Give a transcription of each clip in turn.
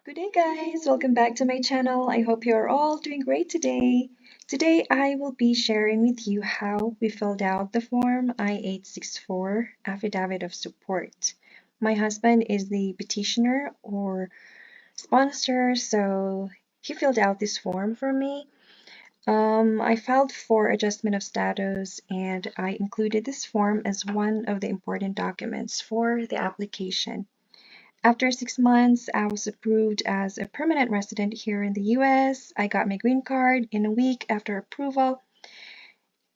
Good day, guys. Welcome back to my channel. I hope you're all doing great today. Today, I will be sharing with you how we filled out the form I-864 Affidavit of Support. My husband is the petitioner or sponsor, so he filled out this form for me. I filed for adjustment of status and I included this form as one of the important documents for the application. After 6 months, I was approved as a permanent resident here in the US. I got my green card in a week after approval.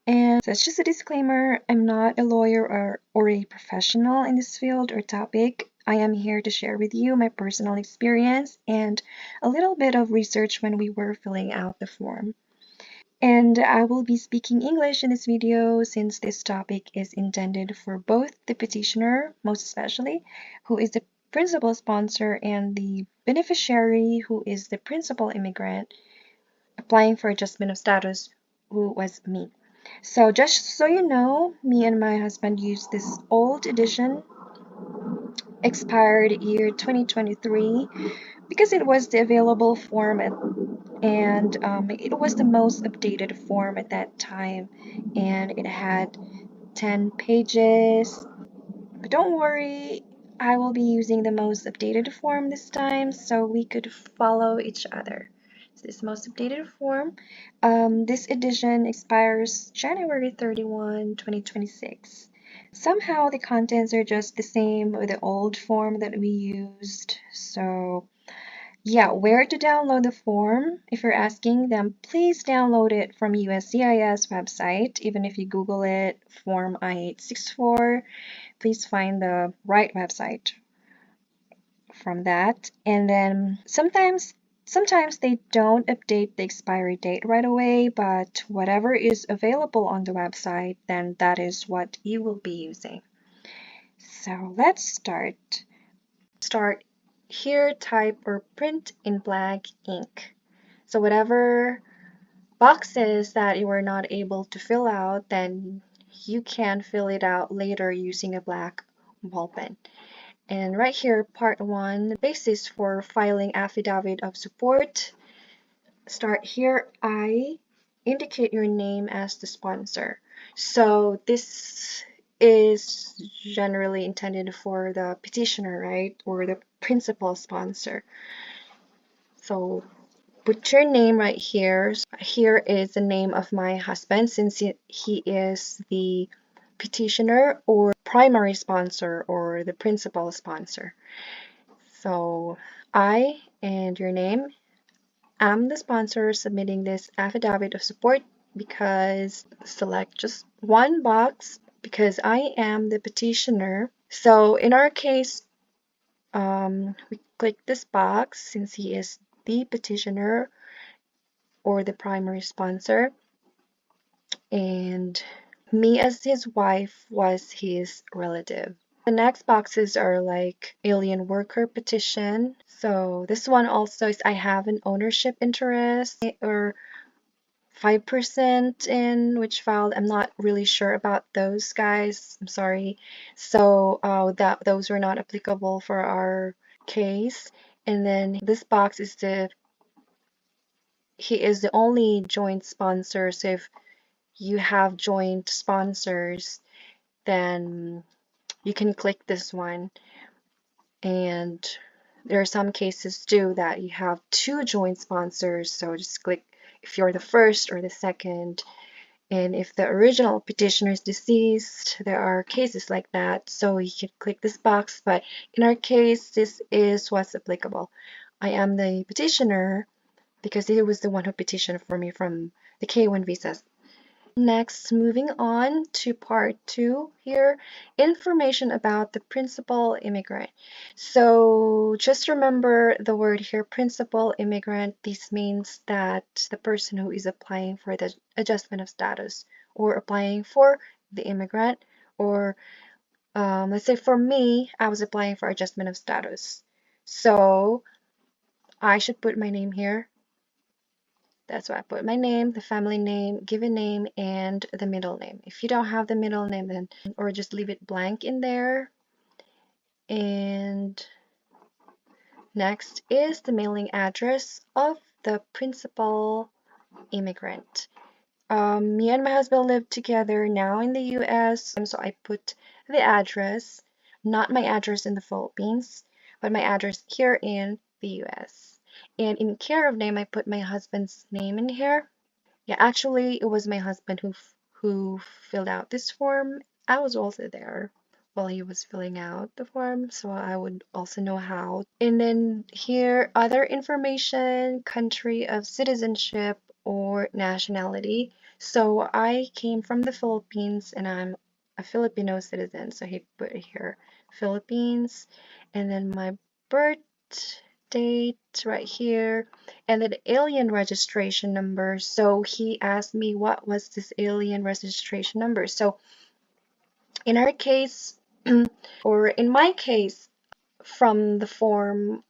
And that's just a disclaimer, I'm not a lawyer or a professional in this field or topic. I am here to share with you my personal experience and a little bit of research when we were filling out the form. And I will be speaking English in this video since this topic is intended for both the petitioner, most especially, who is the principal sponsor, and the beneficiary, who is the principal immigrant applying for adjustment of status, who was me. So just so you know, me and my husband used this old edition, expired year 2023, because it was the available form and it was the most updated form at that time, and it had 10 pages. But don't worry, I will be using the most updated form this time so we could follow each other. So this most updated form, this edition expires January 31, 2026. Somehow the contents are just the same with the old form that we used. So yeah, where to download the form? If you're asking, then please download it from USCIS website. Even if you Google it, form I-864, please find the right website from that. And then sometimes they don't update the expiry date right away, but whatever is available on the website, then that is what you will be using. So let's start. Start here, type or print in black ink. So whatever boxes that you were not able to fill out, then you can fill it out later using a black ball pen. And right here, part 1, basis for filing affidavit of support. Start here, I indicate your name as the sponsor. So this is generally intended for the petitioner, right? Or the principal sponsor. So put your name right here. Here is the name of my husband since he is the petitioner or primary sponsor or the principal sponsor. So I and your name. I'm the sponsor submitting this affidavit of support because select just one box because I am the petitioner. So in our case, we click this box since he is the petitioner or the primary sponsor, and me as his wife was his relative. The next boxes are like alien worker petition. So this one also is I have an ownership interest or 5% in which filed. I'm not really sure about those guys. I'm sorry. So those were not applicable for our case. And then this box is he is the only joint sponsor. So if you have joint sponsors, then you can click this one. And there are some cases too that you have two joint sponsors, so just click if you're the first or the second. And if the original petitioner is deceased, there are cases like that, so you can click this box. But in our case, this is what's applicable. I am the petitioner because he was the one who petitioned for me from the K-1 visas. Next, moving on to part 2 here, information about the principal immigrant. So just remember the word here, principal immigrant. This means that the person who is applying for the adjustment of status or applying for the immigrant, or let's say for me, I was applying for adjustment of status. So I should put my name here. That's why I put my name, the family name, given name, and the middle name. If you don't have the middle name, then or just leave it blank in there. And Next is the mailing address of the principal immigrant. Me and my husband live together now in the US, so I put the address, not my address in the Philippines, but my address here in the US. And in care of name, I put my husband's name in here. Yeah, actually, it was my husband who filled out this form. I was also there while he was filling out the form, so I would also know how. And then here, other information, country of citizenship or nationality. So I came from the Philippines and I'm a Filipino citizen. So he put here Philippines, and then my birth date right here, and then alien registration number. So he asked me what was this alien registration number. So in our case, or in my case, from the form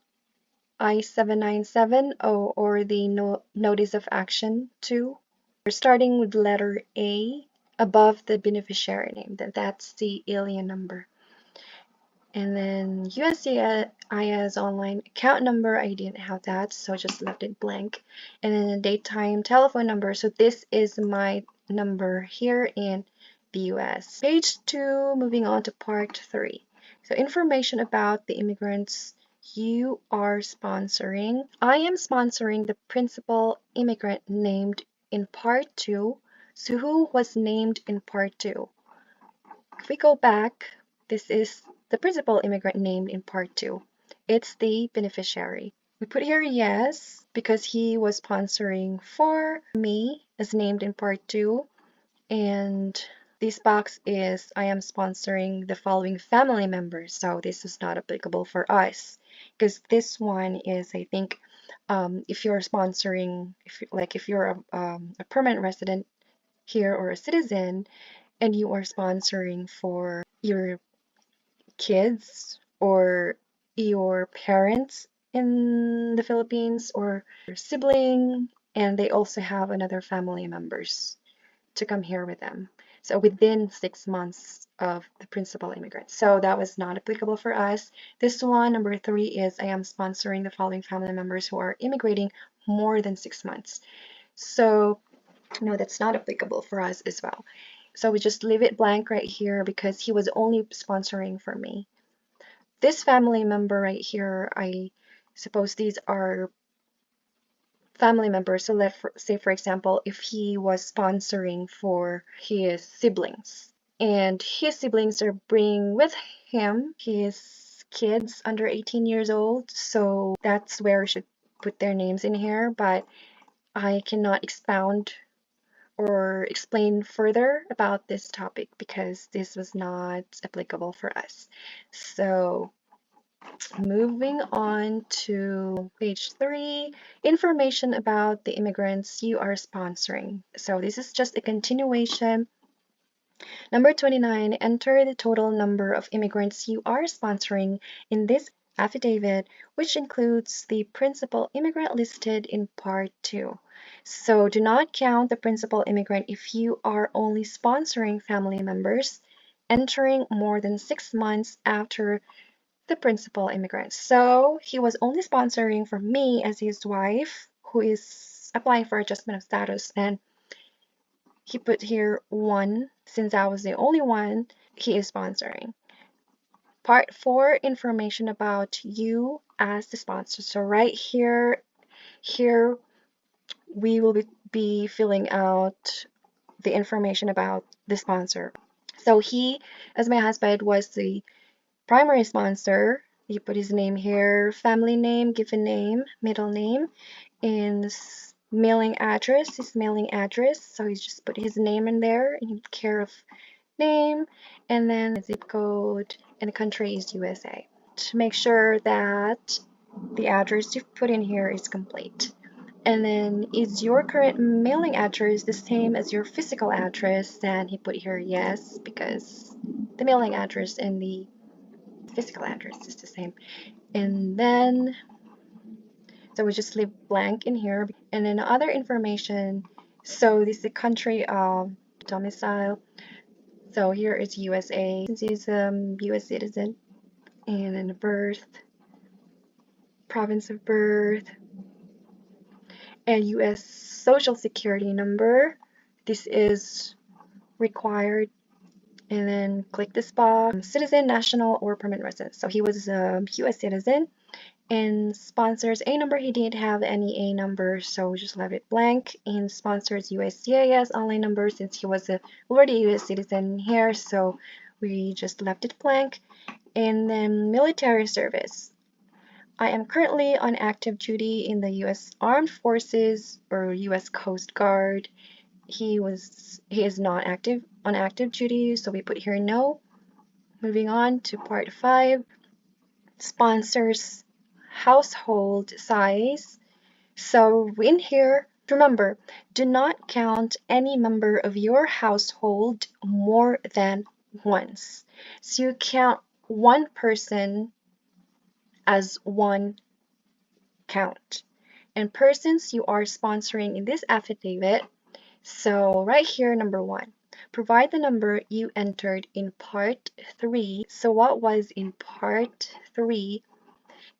I-797 or the Notice of Action 2, we're starting with letter A above the beneficiary name. That's the alien number. And then USCIS online account number, I didn't have that, so I just left it blank. And then the daytime telephone number. So this is my number here in the US. Page 2, moving on to part 3. So information about the immigrants you are sponsoring. I am sponsoring the principal immigrant named in part 2. So who was named in part 2? If we go back, this is the principal immigrant named in part 2. It's the beneficiary. We put here yes because he was sponsoring for me as named in part 2. And this box is I am sponsoring the following family members. So this is not applicable for us because this one is, I think, if you're sponsoring, if you're a permanent resident here or a citizen, and you are sponsoring for your kids or your parents in the Philippines or your sibling, and they also have another family members to come here with them. So within 6 months of the principal immigrant. So that was not applicable for us. This one, number 3, is I am sponsoring the following family members who are immigrating more than 6 months. So no, that's not applicable for us as well. So we just leave it blank right here because he was only sponsoring for me. This family member right here, I suppose these are family members. So let's say, for example, if he was sponsoring for his siblings and his siblings are bringing with him his kids under 18 years old. So that's where we should put their names in here, but I cannot expound or explain further about this topic because this was not applicable for us. So moving on to page 3, information about the immigrants you are sponsoring. So this is just a continuation. Number 29, enter the total number of immigrants you are sponsoring in this affidavit, which includes the principal immigrant listed in part 2. So do not count the principal immigrant if you are only sponsoring family members entering more than 6 months after the principal immigrant. So he was only sponsoring for me as his wife, who is applying for adjustment of status, and he put here 1 since I was the only one he is sponsoring. Part 4, information about you as the sponsor. So right here we will be filling out the information about the sponsor. So he, as my husband, was the primary sponsor. He put his name here, family name, given name, middle name, and this mailing address, his mailing address. So he just put his name in there in care of name, and then the zip code, and the country is USA. To make sure that the address you've put in here is complete. And then, is your current mailing address the same as your physical address? Then he put here yes, because the mailing address and the physical address is the same. And then, so we just leave blank in here. And then other information, so this is the country of domicile. So here is USA, since he's a US citizen. And then birth, province of birth, and U.S. Social Security number. This is required. And then click this box, citizen, national, or permanent resident. So he was a U.S. citizen. And sponsors A number, he didn't have any A number, so we just left it blank. And sponsors USCIS online number, since he was already a US citizen here, so we just left it blank. And then military service. I am currently on active duty in the US Armed Forces or US Coast Guard. He is not active on active duty, so we put here no. Moving on to part 5. Sponsors household size. So in here, remember, do not count any member of your household more than once. So you count one person as one count. And persons you are sponsoring in this affidavit. So right here, number 1, provide the number you entered in part 3. So what was in part 3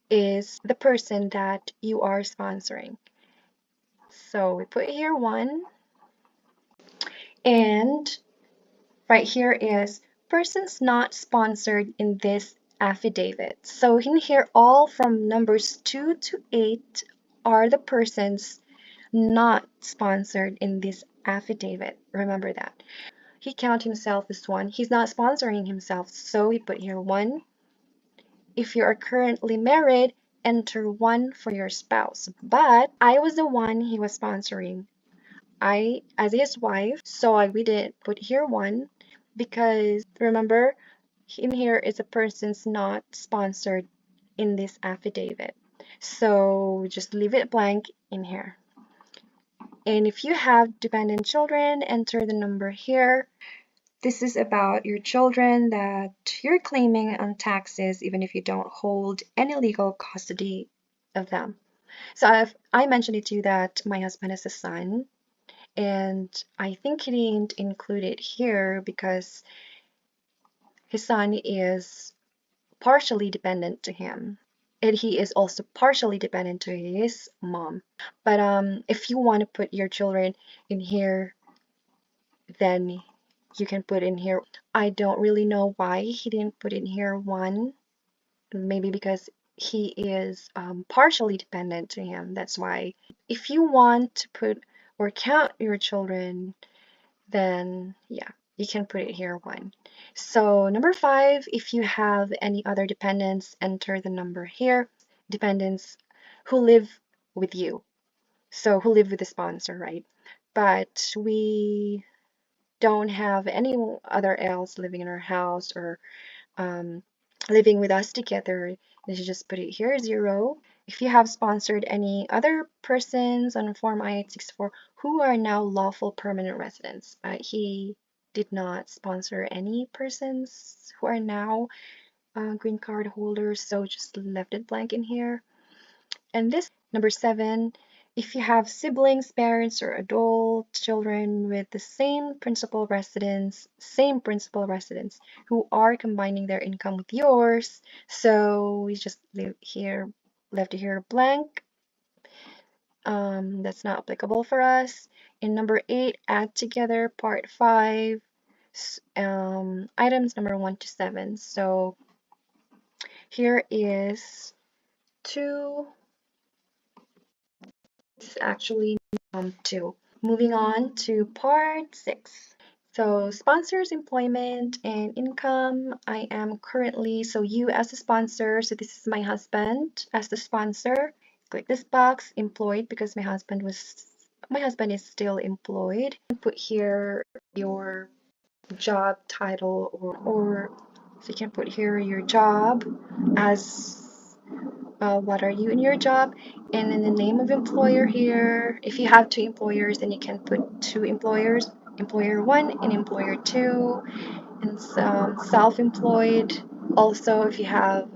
is the person that you are sponsoring. So we put here 1, and right here is persons not sponsored in this affidavit. So in here, all from numbers 2 to 8 are the persons not sponsored in this affidavit. Remember that. He counts himself as 1. He's not sponsoring himself, so we put here 1. If you are currently married, enter 1 for your spouse. But I was the one he was sponsoring. I, as his wife, so we didn't put here 1 because remember, in here is a person's not sponsored in this affidavit. So just leave it blank in here. And if you have dependent children, enter the number here. This is about your children that you're claiming on taxes even if you don't hold any legal custody of them. So I mentioned it to you that my husband has a son, and I think he didn't include it here because his son is partially dependent to him. And he is also partially dependent to his mom. But if you want to put your children in here, then you can put in here. I don't really know why he didn't put in here 1. Maybe because he is partially dependent to him. That's why. If you want to put or count your children, then yeah, you can put it here 1. So number 5, if you have any other dependents, enter the number here. Dependents who live with you. So who live with the sponsor, right? But we don't have any other else living in our house or living with us together. You should just put it here 0. If you have sponsored any other persons on Form I-864 who are now lawful permanent residents, he did not sponsor any persons who are now green card holders, so just left it blank in here. And this number 7, if you have siblings, parents, or adult children with the same principal residence who are combining their income with yours, so we just left it here blank. That's not applicable for us. In number 8, add together part 5, items number 1 to 7. So here is 2. It's actually 2. Moving on to part 6. So sponsors, employment, and income. I am currently, so you as a sponsor, so this is my husband as the sponsor. Click this box, employed, because my husband is still employed. Put here your job title or so you can put here your job as what are you in your job, and then the name of employer here. If you have 2 employers, then you can put 2 employers, employer 1 and employer 2, and self-employed. Also, if you have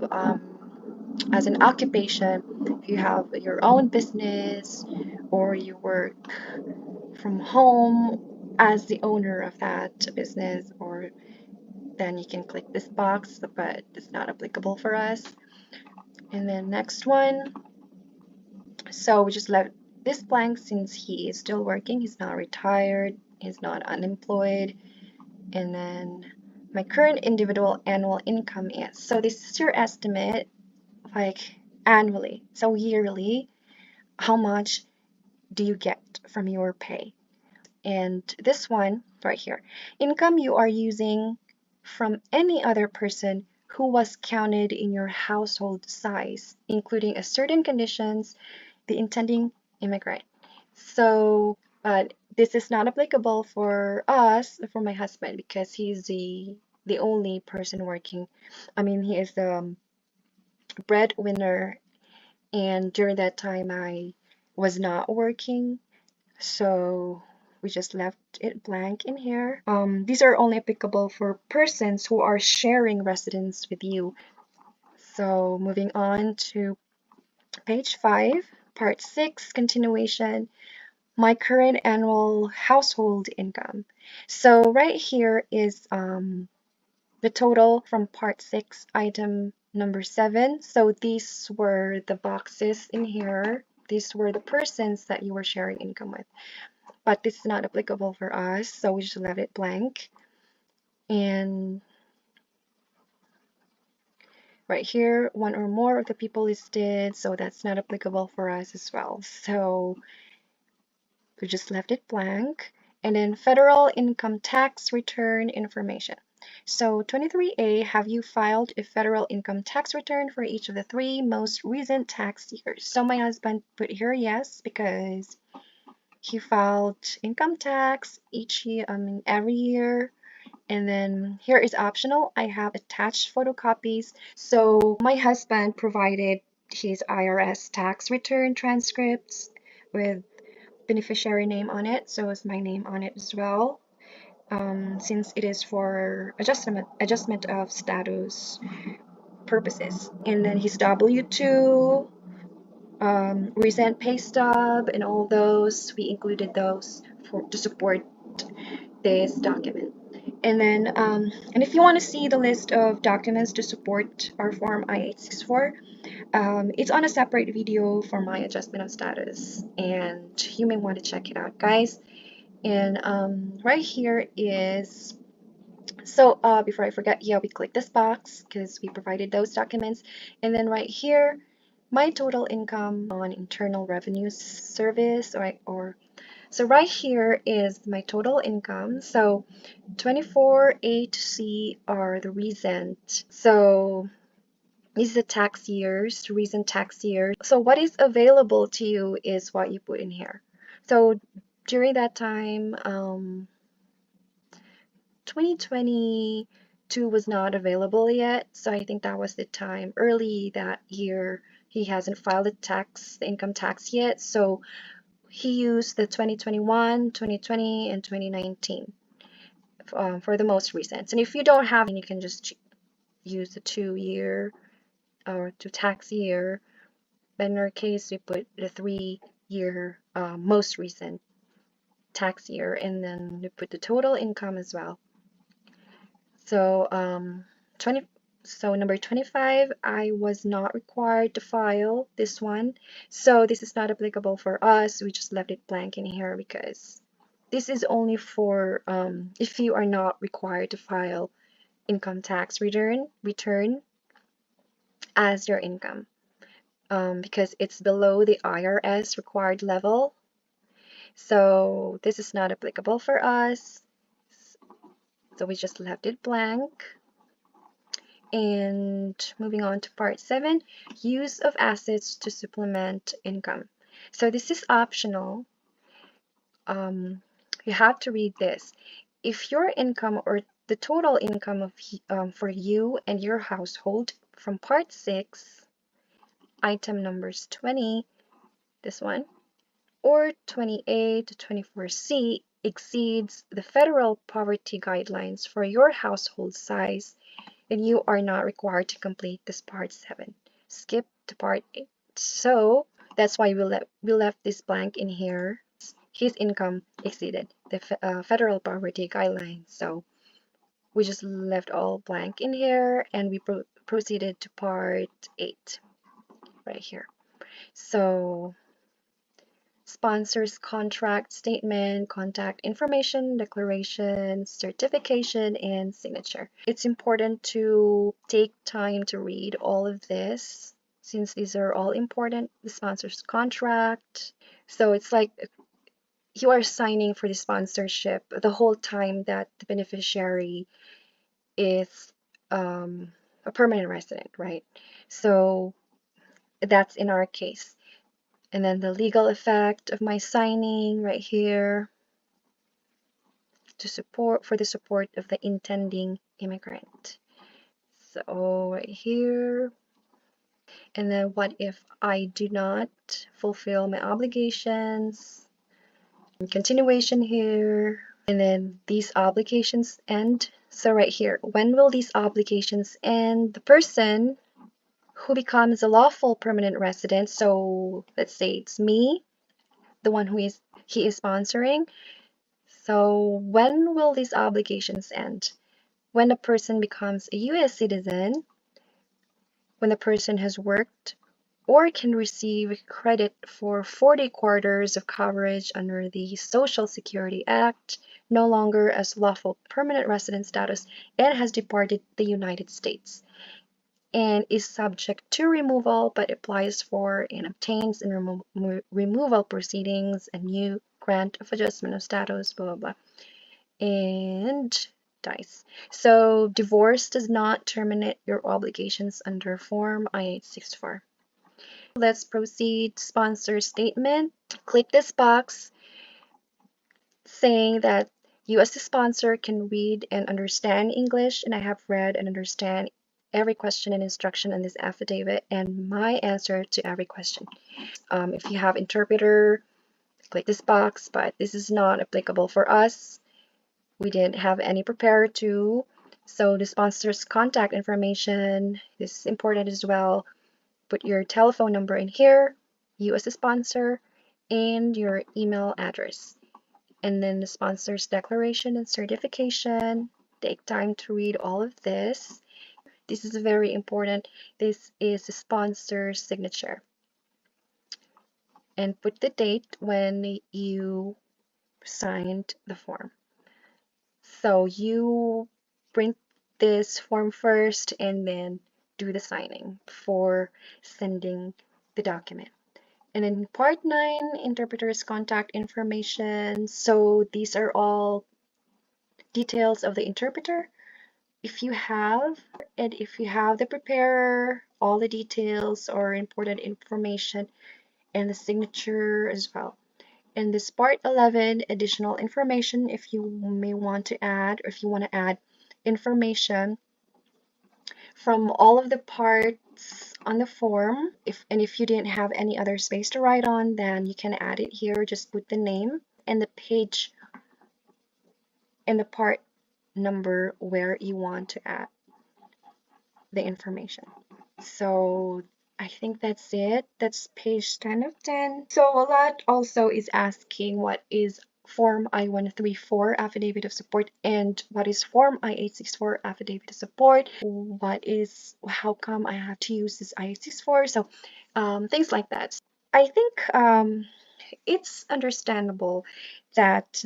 as an occupation, if you have your own business or you work from home as the owner of that business, or then you can click this box, but it's not applicable for us. And then next one, so we just left this blank since he is still working. He's not retired, he's not unemployed. And then my current individual annual income is, so this is your estimate, like annually. So yearly, how much do you get from your pay? And this one right here, income you are using from any other person who was counted in your household size, including a certain conditions, the intending immigrant. So, but this is not applicable for us, for my husband, because he's the only person working. I mean, he is the breadwinner, and during that time I was not working, so we just left it blank in here. These are only applicable for persons who are sharing residence with you. So moving on to page 5, part 6, continuation, my current annual household income. So right here is the total from part 6, item number 7. So these were the boxes in here. These were the persons that you were sharing income with. But this is not applicable for us, so we just left it blank. And right here, one or more of the people listed, so that's not applicable for us as well. So we just left it blank. And then federal income tax return information. So 23A, have you filed a federal income tax return for each of the 3 most recent tax years? So my husband put here yes, because he filed income tax each year, every year. And then here is optional. I have attached photocopies. So my husband provided his IRS tax return transcripts with beneficiary name on it. So is my name on it as well. Since it is for adjustment of status purposes. And then his W-2, recent pay stub, and all those, we included those to support this document. And then, and if you want to see the list of documents to support our form I-864, it's on a separate video for my adjustment of status, and you may want to check it out, guys. And right here is, so before I forget, yeah, we click this box because we provided those documents. And then right here, my total income on Internal Revenue Service, or so right here is my total income. So 24A to C are the recent. So these are the tax years, recent tax years. So what is available to you is what you put in here. So during that time, 2022 was not available yet. So I think that was the time early that year. He hasn't filed the income tax yet. So he used the 2021, 2020, and 2019 for the most recent. And if you don't have, you can just use the 2-year or 2 tax year. But in our case, we put the 3-year most recent tax year, and then we put the total income as well. So so number 25, I was not required to file this one. So this is not applicable for us. We just left it blank in here because this is only for if you are not required to file income tax return as your income, because it's below the IRS required level. So this is not applicable for us. So we just left it blank. And moving on to part 7, use of assets to supplement income. So this is optional. You have to read this. If your income or the total income of for you and your household from part 6, item numbers 20, this one, or 28 to 24C exceeds the federal poverty guidelines for your household size, then you are not required to complete this part 7. Skip to part 8. So that's why we left this blank in here. His income exceeded the federal poverty guidelines. So we just left all blank in here, and we proceeded to part 8. right here. So sponsors contract statement, contact information, declaration, certification, and signature. It's important to take time to read all of this since these are all important. The sponsor's contract. So it's like you are signing for the sponsorship the whole time that the beneficiary is a permanent resident, right? So that's in our case. And then the legal effect of my signing right here to support for the support of the intending immigrant. So right here. And then what if I do not fulfill my obligations? And continuation here. And then these obligations end. So right here, when will these obligations end? The person who becomes a lawful permanent resident, so let's say it's me, the one he is sponsoring. So when will these obligations end? When a person becomes a US citizen, when the person has worked or can receive credit for 40 quarters of coverage under the Social Security Act, no longer as lawful permanent resident status, and has departed the United States, and is subject to removal but applies for and obtains in removal proceedings a new grant of adjustment of status, blah, blah, blah, and dies. So divorce does not terminate your obligations under Form I-864. Let's proceed. Sponsor statement. Click this box saying that you as the sponsor can read and understand English, and I have read and understand every question and instruction in this affidavit and my answer to every question. If you have interpreter, click this box, but this is not applicable for us. We didn't have any prepared to. So the sponsor's contact information is important as well. Put your telephone number in here, you as a sponsor, and your email address. And then the sponsor's declaration and certification. Take time to read all of this. This is very important. This is the sponsor's signature. And put the date when you signed the form. So you print this form first and then do the signing before sending the document. And in part 9, interpreter's contact information. So these are all details of the interpreter. If you have the preparer, all the details or important information and the signature as well. In this part 11, additional information, if you may want to add, or if you want to add information from all of the parts on the form, if you didn't have any other space to write on, then you can add it here. Just put the name and the page and the part number where you want to add the information. So I think that's it. That's page 10 of 10. So a lot also is asking what is Form I-134 Affidavit of Support and what is Form I-864 Affidavit of Support. How come I have to use this I-864? So things like that. I think it's understandable that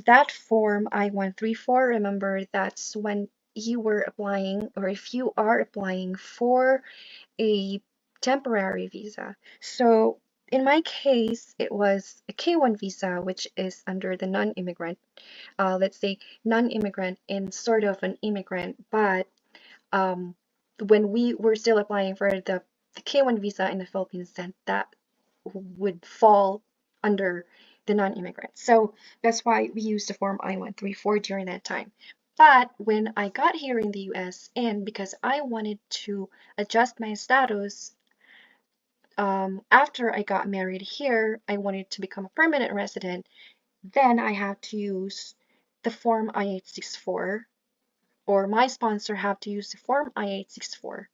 Form I-134, remember that's when you were applying, or if you are applying for a temporary visa. So in my case, it was a K1 visa, which is under the non-immigrant, let's say non-immigrant and sort of an immigrant, but when we were still applying for the K1 visa in the Philippines, then that would fall under the non-immigrant. So that's why we used the Form I-134 during that time. But when I got here in the US, and because I wanted to adjust my status after I got married here, I wanted to become a permanent resident, then I had to use the Form I-864, or my sponsor had to use the Form I-864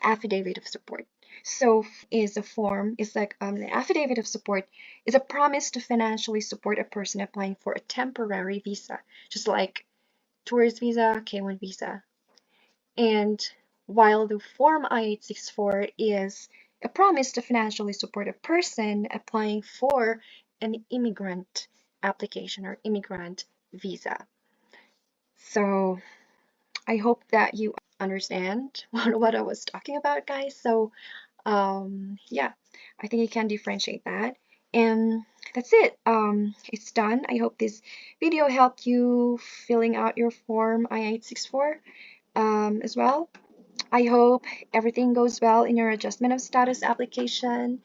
Affidavit of Support. So is a form, is like the Affidavit of Support is a promise to financially support a person applying for a temporary visa, just like tourist visa, K1 visa. And while the Form I-864 is a promise to financially support a person applying for an immigrant application or immigrant visa. So I hope that you understand what I was talking about, guys. So yeah, I think you can differentiate that. And that's it. It's done. I hope this video helped you filling out your form I-864 as well. I hope everything goes well in your adjustment of status application.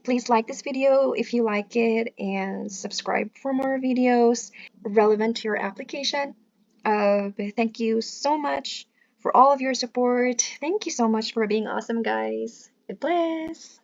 Please like this video if you like it and subscribe for more videos relevant to your application. Thank you so much for all of your support. Thank you so much for being awesome, guys. God bless.